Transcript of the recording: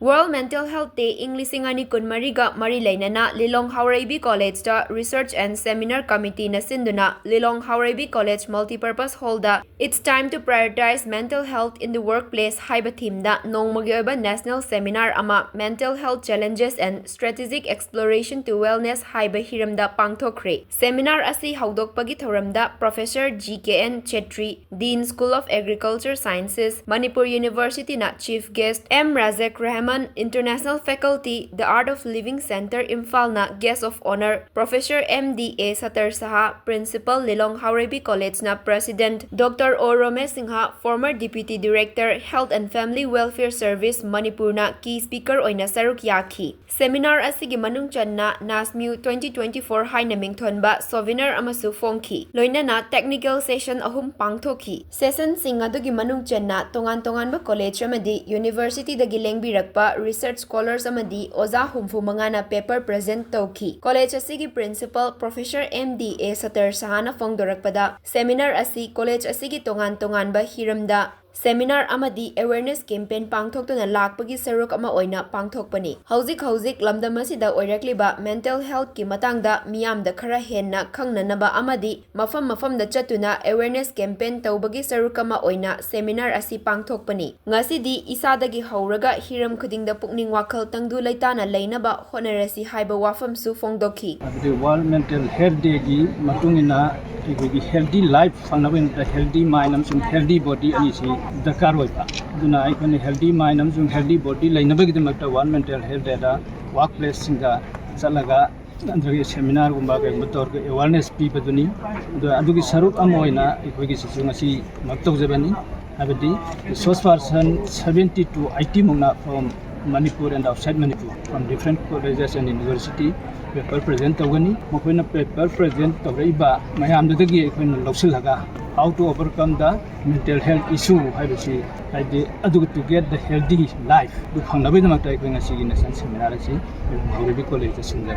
World Mental Health Day ing lisingani kunmariga mari lainana Lilong Haoreibi College da Research and Seminar Committee na sinduna Lilong Haoreibi College Multipurpose Hall da It's time to prioritize mental health in the workplace HAIBA theme da nongmagi oiba national seminar ama mental health challenges and strategic exploration to wellness HAIBA HIRAM da Pangthokhre. Seminar asi haudokpagi thoram da Professor GKN Chetri, Dean School of Agriculture Sciences, Manipur University na Chief Guest M. Razak Rahman, International Faculty, The Art of Living Center, Imphal na Guest of Honor, Professor M.D.A. Satar Saha, Principal, Lilong Haoreibi College na President, Dr. O. Rome Singha, former Deputy Director, Health and Family Welfare Service, Manipur na Key Speaker oina saruk yaki. Seminar asigi manungchan na NASMU 2024 haina mingthonba souvenir amasu fongki. Loina na technical session ahum pangthokhi. Session singa adugi manungchan na tongan ba college amadi university dagi lengbirakpa research scholars amadi oza humfu mangana paper present tauki. College asigi principal Professor M.D.A. Satar Sahana fongdorakpada seminar asi college asigi tongan ba hiramda Seminar amadi awareness campaign pangthoktuna lakpagi saruk ama oina pangthokpani. Hauzik lamdam asida oirakliba mental health ki matangda miyamda khara henna khangnanaba amadi mafam da chatuna awareness campaign tawbagi saruk ama oina seminar asi pangthokpani. Ngasidi isadagi hauraga hiram khudingda pukning wakhal tangdu laitana leinaba honarasi haiba wafam su fongdokhi. The World Mental Health Day gi matungina healthy life fanawin the healthy mind and healthy body ani si dakar hoipa duna ikone healthy mind and healthy body lainabagi damakta one mental health da workplace singa chalaga andagi seminar gumba ga motor awareness pi baduni adugi saruk amoina ikogi sisunga si maktau jabani abadi resource person 70 to 80 mongna from Manipur and outside Manipur from different colleges and university paper present tawani mokoina paper present tawreiba mayamdagi ikoina loksilhaga how to overcome the mental health issue haibasi haide adu to get the healthy life du phangnabai namakta ikoina sigi nasan seminar asi Haoreibi college singa